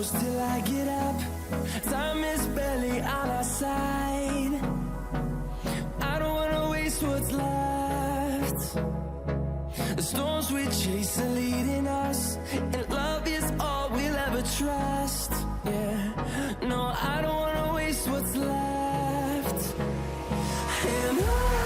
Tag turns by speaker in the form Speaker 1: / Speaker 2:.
Speaker 1: close till I get up. Time is barely on our side. I don't wanna waste what's left. The storms we chase are leading us, and love is all we'll ever trust. Yeah, no, I don't wanna waste what's left. And on